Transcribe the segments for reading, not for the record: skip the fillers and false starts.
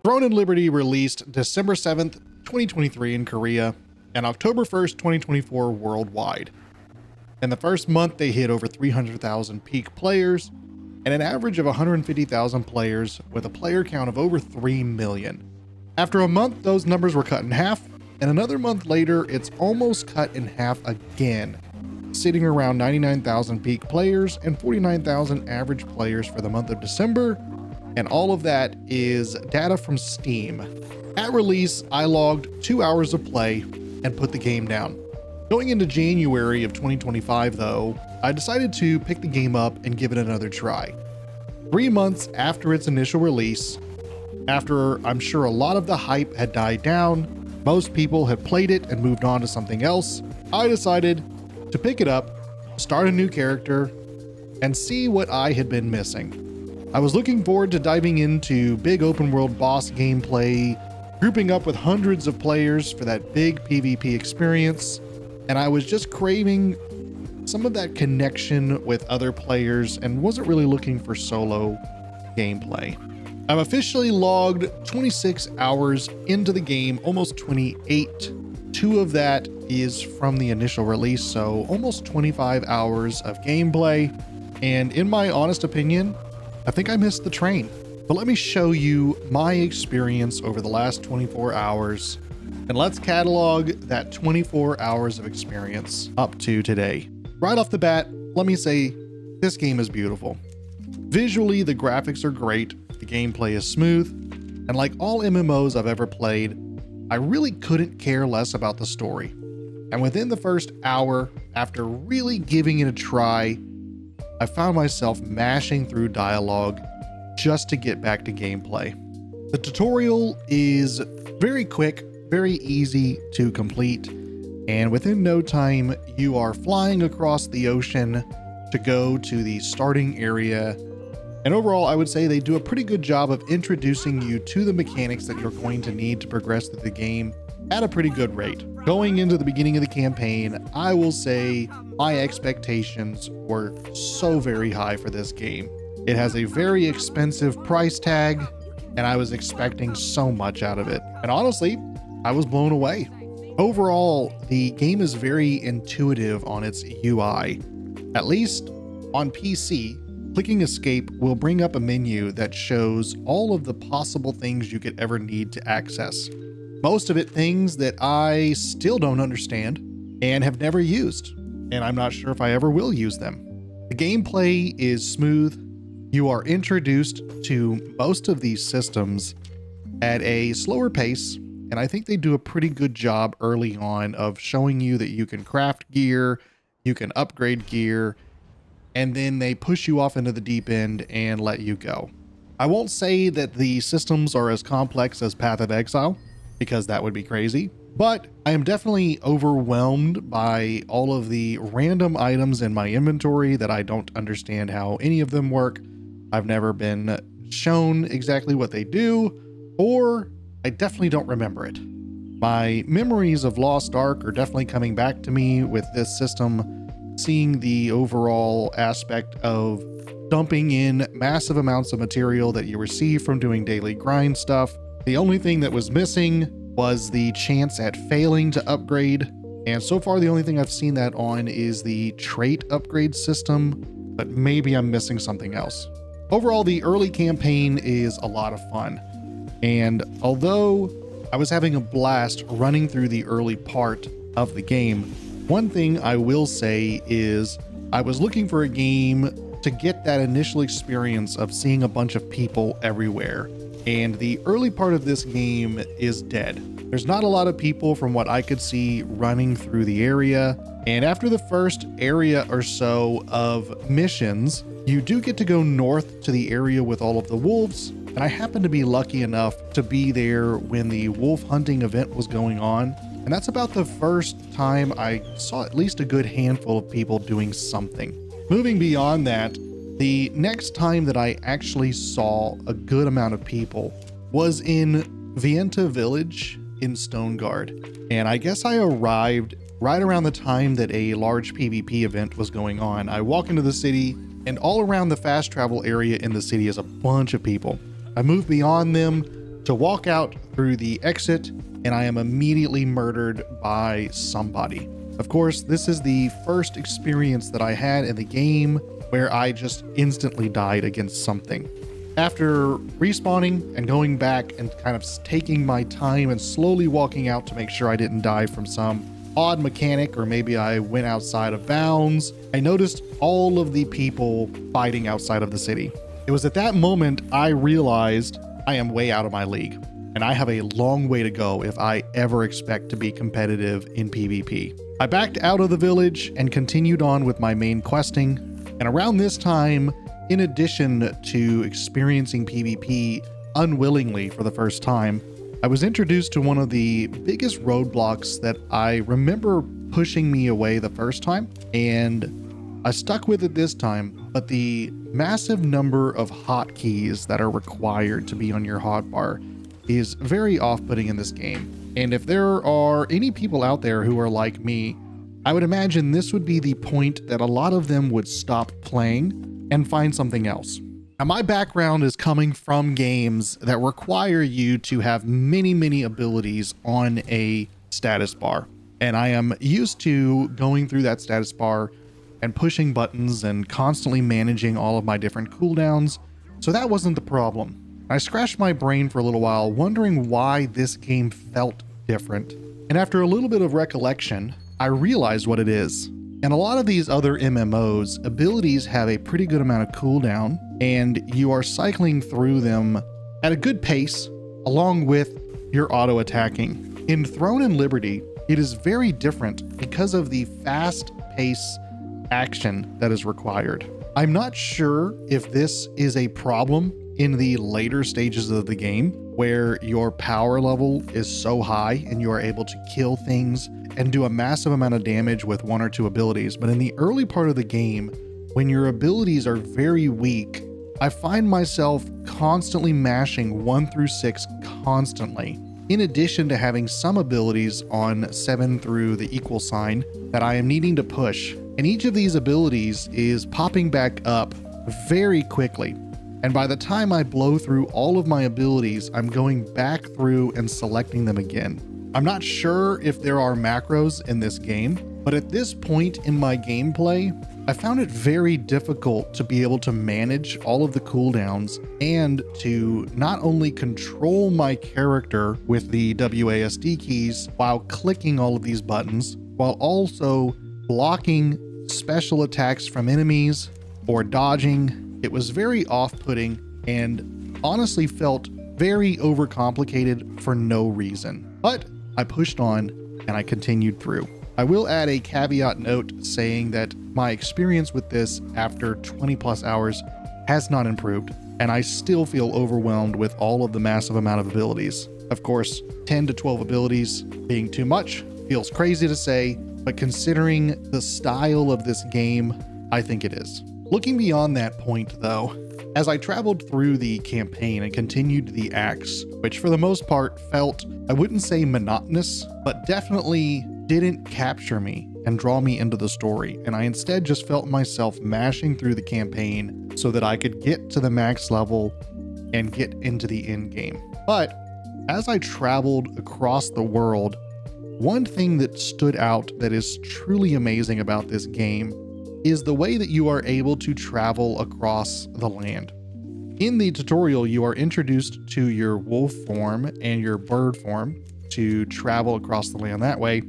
Throne and Liberty released December 7th, 2023 in Korea, and October 1st, 2024 worldwide. In the first month, they hit over 300,000 peak players and an average of 150,000 players with a player count of over 3 million. After a month, those numbers were cut in half, and another month later, it's almost cut in half again, sitting around 99,000 peak players and 49,000 average players for the month of December, and all of that is data from Steam. At release, I logged 2 hours of play and put the game down. Going into January of 2025 though, I decided to pick the game up and give it another try. 3 months after its initial release, after I'm sure a lot of the hype had died down, most people had played it and moved on to something else, I decided to pick it up, start a new character, and see what I had been missing. I was looking forward to diving into big open world boss gameplay, grouping up with hundreds of players for that big PvP experience, and I was just craving some of that connection with other players and wasn't really looking for solo gameplay. I've officially logged 26 hours into the game, almost 28. 2 of that is from the initial release, so almost 25 hours of gameplay. And in my honest opinion, I think I missed the train. But let me show you my experience over the last 24 hours, and let's catalog that 24 hours of experience up to today. Right off the bat, let me say this game is beautiful. Visually, the graphics are great, the gameplay is smooth, and like all MMOs I've ever played, I really couldn't care less about the story. And within the first hour, after really giving it a try, I found myself mashing through dialogue just to get back to gameplay. The tutorial is very quick, very easy to complete, and within no time, you are flying across the ocean to go to the starting area. And overall, I would say they do a pretty good job of introducing you to the mechanics that you're going to need to progress through the game at a pretty good rate. Going into the beginning of the campaign, I will say my expectations were so very high for this game. It has a very expensive price tag, and I was expecting so much out of it. And honestly, I was blown away. Overall, the game is very intuitive on its UI. At least on PC, clicking escape will bring up a menu that shows all of the possible things you could ever need to access. Most of it things that I still don't understand and have never used, and I'm not sure if I ever will use them. The gameplay is smooth. You are introduced to most of these systems at a slower pace, and I think they do a pretty good job early on of showing you that you can craft gear, you can upgrade gear, and then they push you off into the deep end and let you go. I won't say that the systems are as complex as Path of Exile, because that would be crazy, but I am definitely overwhelmed by all of the random items in my inventory that I don't understand how any of them work. I've never been shown exactly what they do, or I definitely don't remember it. My memories of Lost Ark are definitely coming back to me with this system, seeing the overall aspect of dumping in massive amounts of material that you receive from doing daily grind stuff. The only thing that was missing was the chance at failing to upgrade, and so far the only thing I've seen that on is the trait upgrade system, but maybe I'm missing something else. Overall, the early campaign is a lot of fun, and although I was having a blast running through the early part of the game, one thing I will say is I was looking for a game to get that initial experience of seeing a bunch of people everywhere. And the early part of this game is dead. There's not a lot of people from what I could see running through the area. And after the first area or so of missions, you do get to go north to the area with all of the wolves. And I happened to be lucky enough to be there when the wolf hunting event was going on. And that's about the first time I saw at least a good handful of people doing something. Moving beyond that, the next time that I actually saw a good amount of people was in Vienta Village in Stoneguard. And I guess I arrived right around the time that a large PvP event was going on. I walk into the city, and all around the fast travel area in the city is a bunch of people. I move beyond them, to walk out through the exit, and I am immediately murdered by somebody. Of course, this is the first experience that I had in the game where I just instantly died against something. After respawning and going back and kind of taking my time and slowly walking out to make sure I didn't die from some odd mechanic, or maybe I went outside of bounds, I noticed all of the people fighting outside of the city. It was at that moment I realized I am way out of my league, and I have a long way to go if I ever expect to be competitive in PvP. I backed out of the village and continued on with my main questing, and around this time, in addition to experiencing PvP unwillingly for the first time, I was introduced to one of the biggest roadblocks that I remember pushing me away the first time, and I stuck with it this time, but the massive number of hotkeys that are required to be on your hotbar is very off-putting in this game. And if there are any people out there who are like me, I would imagine this would be the point that a lot of them would stop playing and find something else. Now, my background is coming from games that require you to have many abilities on a status bar. And I am used to going through that status bar and pushing buttons and constantly managing all of my different cooldowns. So that wasn't the problem. I scratched my brain for a little while, wondering why this game felt different. And after a little bit of recollection, I realized what it is. In a lot of these other MMOs, abilities have a pretty good amount of cooldown, and you are cycling through them at a good pace, along with your auto attacking. In Throne and Liberty, it is very different because of the fast pace action that is required. I'm not sure if this is a problem in the later stages of the game, where your power level is so high and you are able to kill things and do a massive amount of damage with one or two abilities. But in the early part of the game, when your abilities are very weak, I find myself constantly mashing 1 through 6 constantly, in addition to having some abilities on 7 through the equal sign that I am needing to push. And each of these abilities is popping back up very quickly. And by the time I blow through all of my abilities, I'm going back through and selecting them again. I'm not sure if there are macros in this game, but at this point in my gameplay, I found it very difficult to be able to manage all of the cooldowns and to not only control my character with the WASD keys while clicking all of these buttons, while also blocking special attacks from enemies or dodging. It was very off-putting and honestly felt very overcomplicated for no reason. But I pushed on and I continued through. I will add a caveat note saying that my experience with this after 20 plus hours has not improved, and I still feel overwhelmed with all of the massive amount of abilities. Of course, 10 to 12 abilities being too much feels crazy to say, but considering the style of this game, I think it is. Looking beyond that point though, as I traveled through the campaign and continued the acts, which for the most part felt, I wouldn't say monotonous, but definitely didn't capture me and draw me into the story, and I instead just felt myself mashing through the campaign so that I could get to the max level and get into the end game. But as I traveled across the world, one thing that stood out that is truly amazing about this game is the way that you are able to travel across the land. In the tutorial, you are introduced to your wolf form and your bird form to travel across the land that way.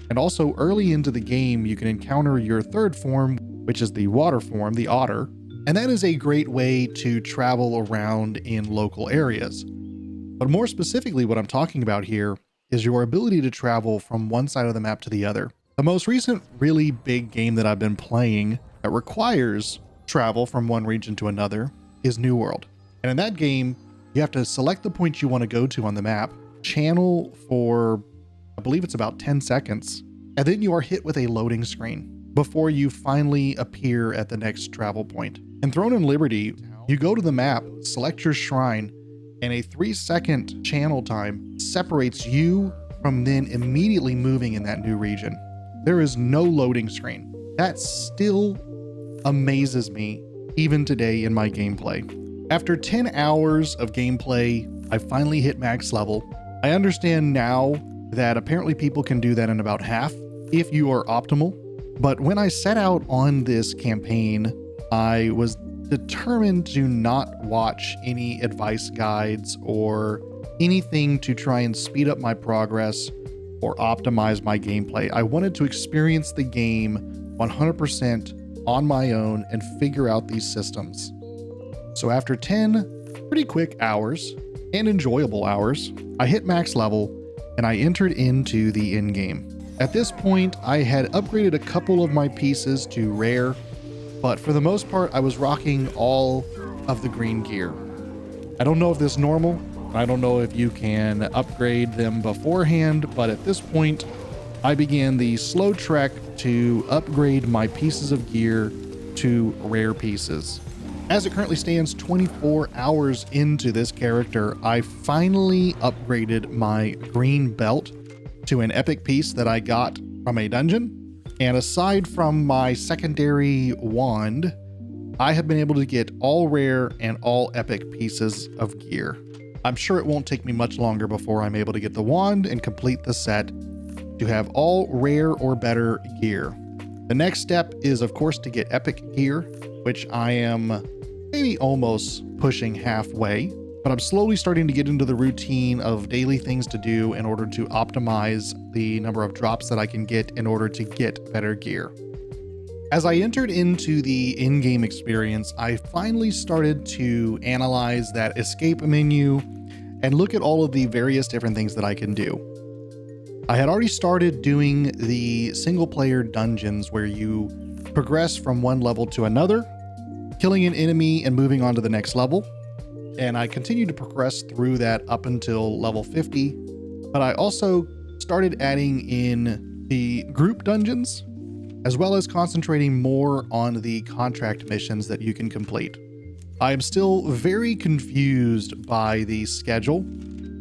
And also early into the game, you can encounter your third form, which is the water form, the otter. And that is a great way to travel around in local areas. But more specifically, what I'm talking about here is your ability to travel from one side of the map to the other. The most recent really big game that I've been playing that requires travel from one region to another is New World. And in that game, you have to select the point you want to go to on the map, channel for, I believe it's about 10 seconds, and then you are hit with a loading screen before you finally appear at the next travel point. In Throne and Liberty, you go to the map, select your shrine, and a 3-second channel time separates you from then immediately moving in that new region. There is no loading screen. That still amazes me even today in my gameplay. After 10 hours of gameplay I finally hit max level. I understand now that apparently people can do that in about half if you are optimal. But when I set out on this campaign, I was determined to not watch any advice guides or anything to try and speed up my progress or optimize my gameplay. I wanted to experience the game 100% on my own and figure out these systems. So after 10 pretty quick hours and enjoyable hours, I hit max level and I entered into the end game. At this point, I had upgraded a couple of my pieces to rare, but for the most part, I was rocking all of the green gear. I don't know if this is normal. I don't know if you can upgrade them beforehand, but at this point, I began the slow trek to upgrade my pieces of gear to rare pieces. As it currently stands, 24 hours into this character, I finally upgraded my green belt to an epic piece that I got from a dungeon. And aside from my secondary wand, I have been able to get all rare and all epic pieces of gear. I'm sure it won't take me much longer before I'm able to get the wand and complete the set to have all rare or better gear. The next step is, of course, to get epic gear, which I am maybe almost pushing halfway, but I'm slowly starting to get into the routine of daily things to do in order to optimize the number of drops that I can get in order to get better gear. As I entered into the in-game experience, I finally started to analyze that escape menu and look at all of the various different things that I can do. I had already started doing the single-player dungeons where you progress from one level to another, killing an enemy and moving on to the next level. And I continued to progress through that up until level 50, but I also started adding in the group dungeons, as well as concentrating more on the contract missions that you can complete. I am still very confused by the schedule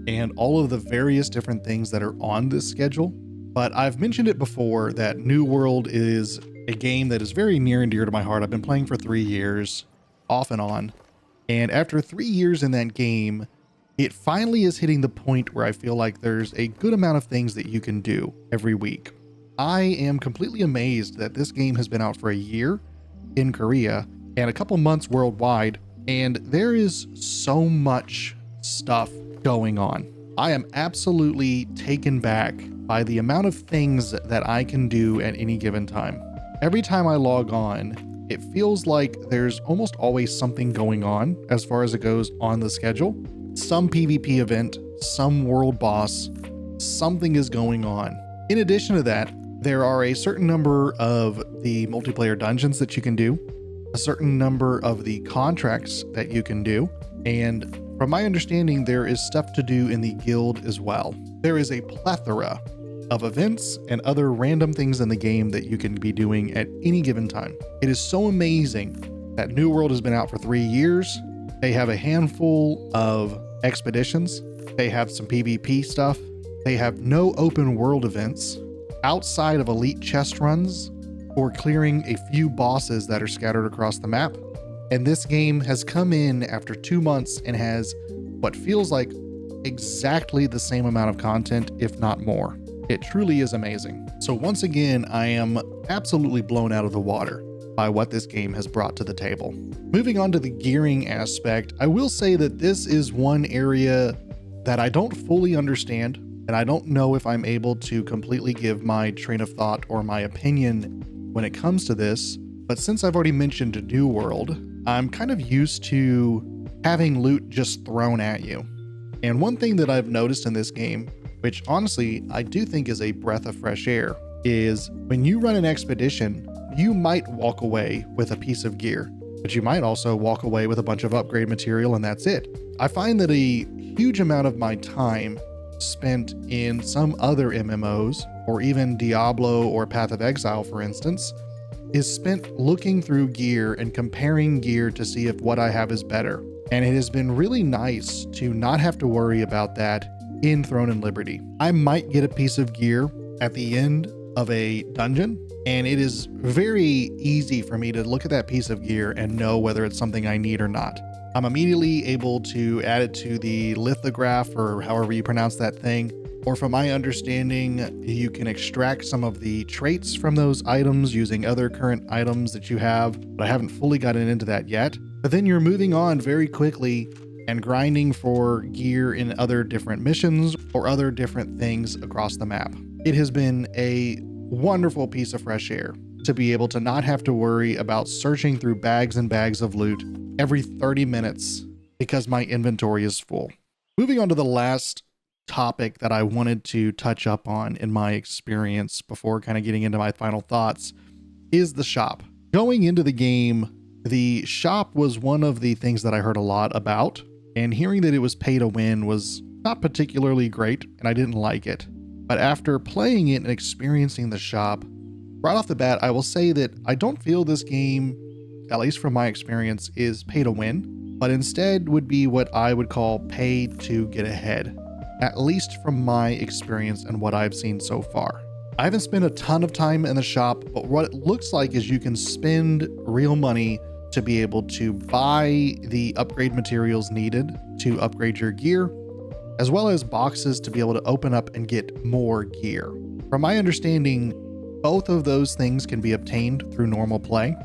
and all of the various different things that are on this schedule, but I've mentioned it before that New World is a game that is very near and dear to my heart. I've been playing for 3 years, off and on, and after 3 years in that game, it finally is hitting the point where I feel like there's a good amount of things that you can do every week. I am completely amazed that this game has been out for a year in Korea and a couple months worldwide, and there is so much stuff going on. I am absolutely taken back by the amount of things that I can do at any given time. Every time I log on, it feels like there's almost always something going on as far as it goes on the schedule. Some PvP event, some world boss, something is going on. In addition to that, there are a certain number of the multiplayer dungeons that you can do, a certain number of the contracts that you can do, and from my understanding, there is stuff to do in the guild as well. There is a plethora of events and other random things in the game that you can be doing at any given time. It is so amazing that New World has been out for 3 years. They have a handful of expeditions. They have some PvP stuff. They have no open world events outside of elite chest runs or clearing a few bosses that are scattered across the map. And this game has come in after 2 months and has what feels like exactly the same amount of content, if not more. It truly is amazing. So once again, I am absolutely blown out of the water by what this game has brought to the table. Moving on to the gearing aspect, I will say that this is one area that I don't fully understand, and I don't know if I'm able to completely give my train of thought or my opinion when it comes to this. But since I've already mentioned New World, I'm kind of used to having loot just thrown at you. And one thing that I've noticed in this game, which honestly I do think is a breath of fresh air, is when you run an expedition, you might walk away with a piece of gear, but you might also walk away with a bunch of upgrade material and that's it. I find that a huge amount of my time spent in some other MMOs, or even Diablo or Path of Exile, for instance, is spent looking through gear and comparing gear to see if what I have is better. And it has been really nice to not have to worry about that in Throne and Liberty. I might get a piece of gear at the end of a dungeon, and it is very easy for me to look at that piece of gear and know whether it's something I need or not. I'm immediately able to add it to the lithograph, or however you pronounce that thing. Or from my understanding, you can extract some of the traits from those items using other current items that you have, but I haven't fully gotten into that yet. But then you're moving on very quickly and grinding for gear in other different missions or other different things across the map. It has been a wonderful piece of fresh air to be able to not have to worry about searching through bags and bags of loot every 30 minutes because my inventory is full. Moving on to the last topic that I wanted to touch up on in my experience before kind of getting into my final thoughts is the shop. Going into the game, the shop was one of the things that I heard a lot about, and hearing that it was pay to win was not particularly great, and I didn't like it. But after playing it and experiencing the shop, right off the bat, I will say that I don't feel this game, at least from my experience, is pay to win, but instead would be what I would call pay to get ahead. At least from my experience and what I've seen so far. I haven't spent a ton of time in the shop, but what it looks like is you can spend real money to be able to buy the upgrade materials needed to upgrade your gear, as well as boxes to be able to open up and get more gear. From my understanding, both of those things can be obtained through normal play,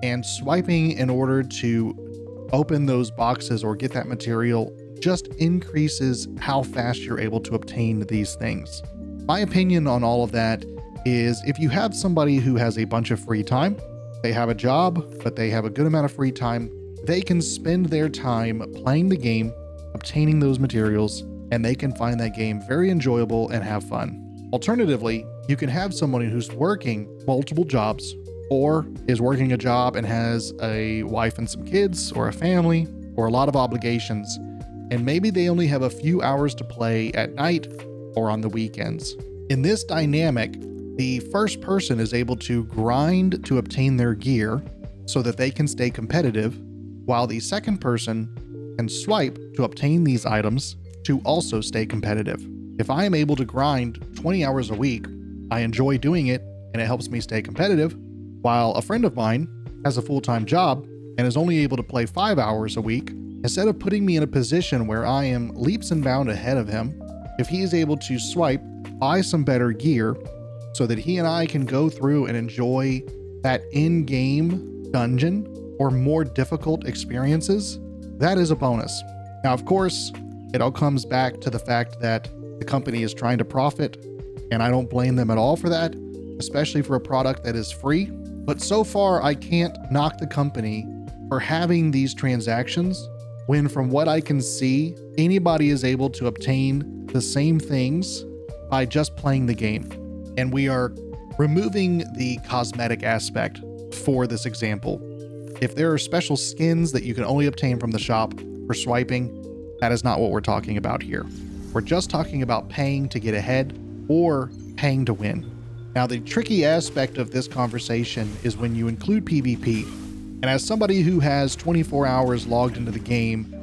and swiping in order to open those boxes or get that material just increases how fast you're able to obtain these things. My opinion on all of that is if you have somebody who has a bunch of free time, they have a job, but they have a good amount of free time, they can spend their time playing the game, obtaining those materials, and they can find that game very enjoyable and have fun. Alternatively, you can have someone who's working multiple jobs or is working a job and has a wife and some kids or a family or a lot of obligations, and maybe they only have a few hours to play at night or on the weekends. In this dynamic, the first person is able to grind to obtain their gear so that they can stay competitive, while the second person can swipe to obtain these items to also stay competitive. If I am able to grind 20 hours a week, I enjoy doing it and it helps me stay competitive, while a friend of mine has a full-time job and is only able to play 5 hours a week. Instead of putting me in a position where I am leaps and bounds ahead of him, if he is able to swipe, buy some better gear so that he and I can go through and enjoy that in-game dungeon or more difficult experiences, that is a bonus. Now, of course, it all comes back to the fact that the company is trying to profit, and I don't blame them at all for that, especially for a product that is free. But so far, I can't knock the company for having these transactions when, from what I can see, anybody is able to obtain the same things by just playing the game. And we are removing the cosmetic aspect for this example. If there are special skins that you can only obtain from the shop for swiping, that is not what we're talking about here. We're just talking about paying to get ahead or paying to win. Now, the tricky aspect of this conversation is when you include PvP. And as somebody who has 24 hours logged into the game,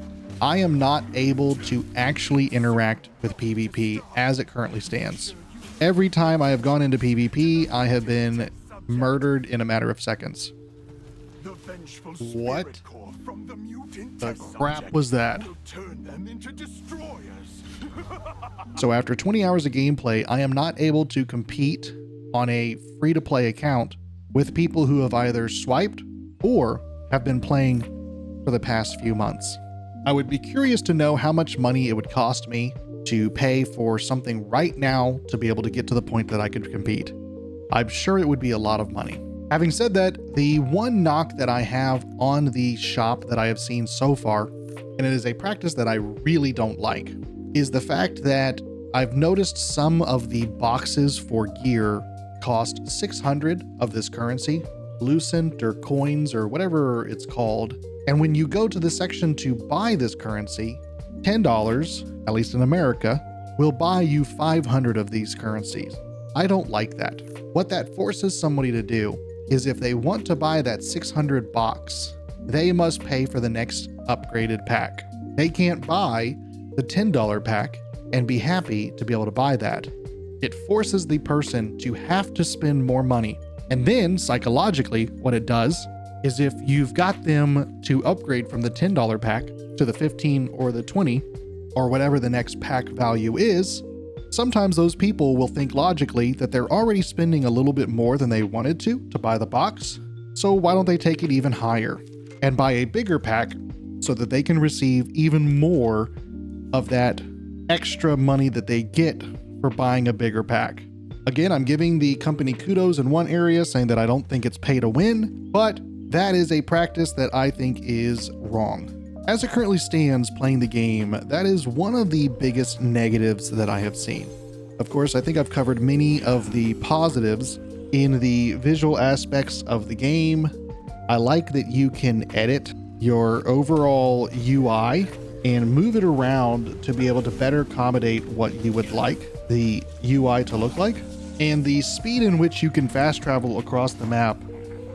I am not able to actually interact with PvP as it currently stands. Every time I have gone into PvP, I have been murdered in a matter of seconds. What the crap was that? So after 20 hours of gameplay, I am not able to compete on a free-to-play account with people who have either swiped or have been playing for the past few months. I would be curious to know how much money it would cost me to pay for something right now to be able to get to the point that I could compete. I'm sure it would be a lot of money. Having said that, the one knock that I have on the shop that I have seen so far, and it is a practice that I really don't like, is the fact that I've noticed some of the boxes for gear cost 600 of this currency, Lucent or coins or whatever it's called. And when you go to the section to buy this currency, $10, at least in America, will buy you 500 of these currencies. I don't like that. What that forces somebody to do is if they want to buy that 600 box, they must pay for the next upgraded pack. They can't buy the $10 pack and be happy to be able to buy that. It forces the person to have to spend more money. And then, psychologically, what it does is if you've got them to upgrade from the $10 pack to the 15 or the 20 or whatever the next pack value is, sometimes those people will think logically that they're already spending a little bit more than they wanted to buy the box. So why don't they take it even higher and buy a bigger pack so that they can receive even more of that extra money that they get for buying a bigger pack? Again, I'm giving the company kudos in one area, saying that I don't think it's pay to win, but that is a practice that I think is wrong. As it currently stands playing the game, that is one of the biggest negatives that I have seen. Of course, I think I've covered many of the positives in the visual aspects of the game. I like that you can edit your overall UI and move it around to be able to better accommodate what you would like the UI to look like. And the speed in which you can fast travel across the map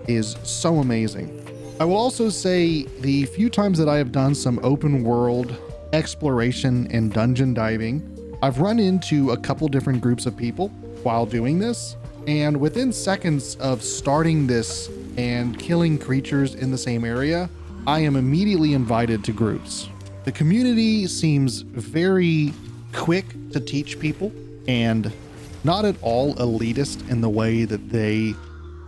is so amazing. I will also say the few times that I have done some open world exploration and dungeon diving, I've run into a couple different groups of people while doing this. And within seconds of starting this and killing creatures in the same area, I am immediately invited to groups. The community seems very quick to teach people and not at all elitist in the way that they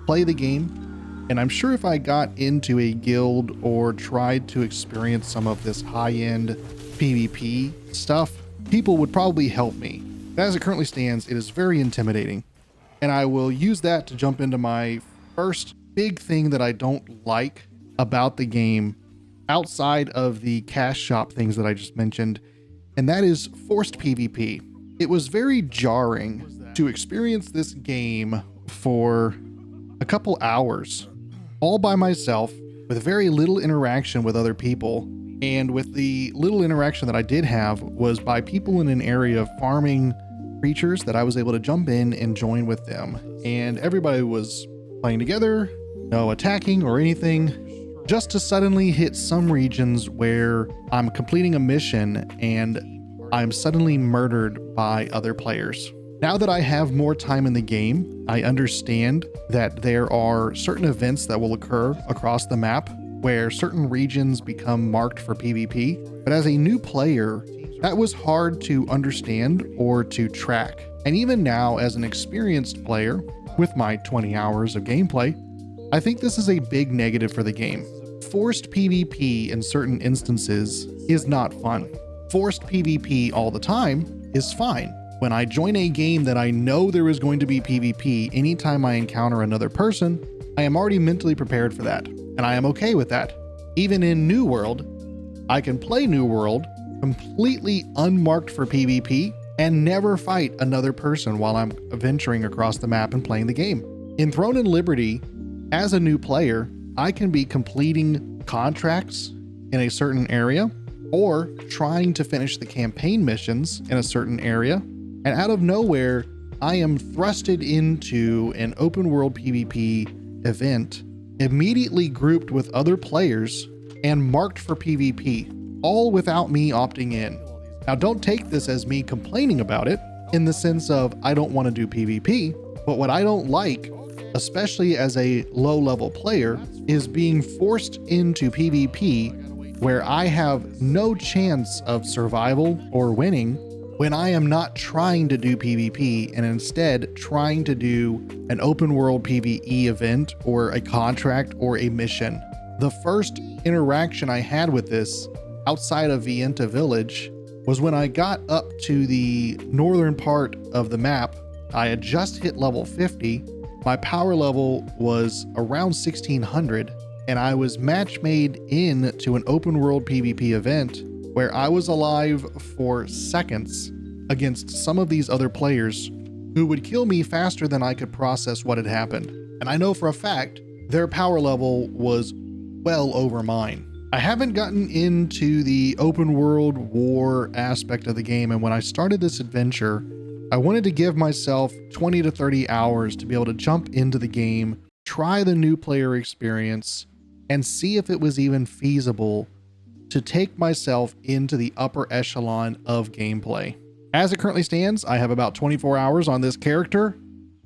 play the game. And I'm sure if I got into a guild or tried to experience some of this high-end PvP stuff, people would probably help me. As it currently stands, it is very intimidating. And I will use that to jump into my first big thing that I don't like about the game outside of the cash shop things that I just mentioned, and that is forced PvP. It was very jarring to experience this game for a couple hours all by myself with very little interaction with other people, and with the little interaction that I did have was by people in an area of farming creatures that I was able to jump in and join with them, and everybody was playing together, no attacking or anything, just to suddenly hit some regions where I'm completing a mission and I'm suddenly murdered by other players. Now that I have more time in the game, I understand that there are certain events that will occur across the map where certain regions become marked for PvP, but as a new player, that was hard to understand or to track. And even now, as an experienced player with my 20 hours of gameplay, I think this is a big negative for the game. Forced PvP in certain instances is not fun. Forced PvP all the time is fine. When I join a game that I know there is going to be PvP anytime I encounter another person, I am already mentally prepared for that, and I am okay with that. Even in New World, I can play New World completely unmarked for PvP and never fight another person while I'm venturing across the map and playing the game. In Throne and Liberty, as a new player, I can be completing contracts in a certain area or trying to finish the campaign missions in a certain area, and out of nowhere, I am thrusted into an open world PvP event, immediately grouped with other players and marked for PvP, all without me opting in. Now, don't take this as me complaining about it in the sense of I don't want to do PvP, but what I don't like, especially as a low-level player, is being forced into PvP where I have no chance of survival or winning when I am not trying to do PvP and instead trying to do an open world PvE event or a contract or a mission. The first interaction I had with this outside of Vienta Village was when I got up to the northern part of the map. I had just hit level 50. My power level was around 1600, and I was match made in to an open world PvP event where I was alive for seconds against some of these other players who would kill me faster than I could process what had happened. And I know for a fact their power level was well over mine. I haven't gotten into the open world war aspect of the game, and when I started this adventure, I wanted to give myself 20 to 30 hours to be able to jump into the game, try the new player experience, and see if it was even feasible to take myself into the upper echelon of gameplay. As it currently stands, I have about 24 hours on this character,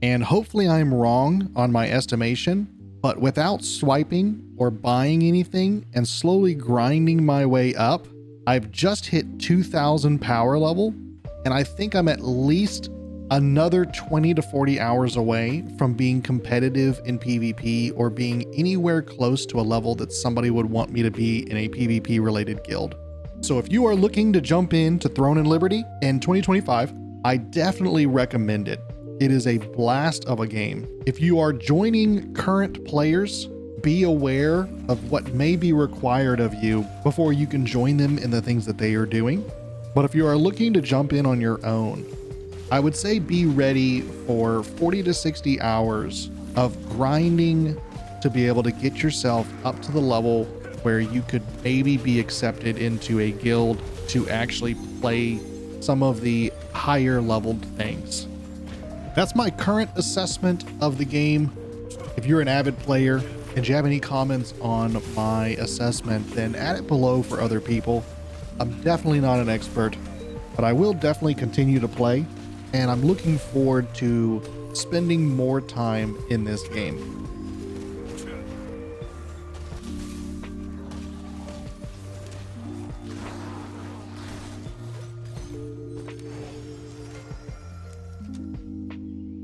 and hopefully I'm wrong on my estimation, But without swiping or buying anything and slowly grinding my way up, I've just hit 2000 power level, and I think I'm at least another 20 to 40 hours away from being competitive in PvP or being anywhere close to a level that somebody would want me to be in a PvP related guild. So if you are looking to jump into Throne and Liberty in 2025, I definitely recommend it. It is a blast of a game. If you are joining current players, be aware of what may be required of you before you can join them in the things that they are doing. But if you are looking to jump in on your own, I would say be ready for 40 to 60 hours of grinding to be able to get yourself up to the level where you could maybe be accepted into a guild to actually play some of the higher leveled things. That's my current assessment of the game. If you're an avid player and you have any comments on my assessment, then add it below for other people. I'm definitely not an expert, but I will definitely continue to play, and I'm looking forward to spending more time in this game.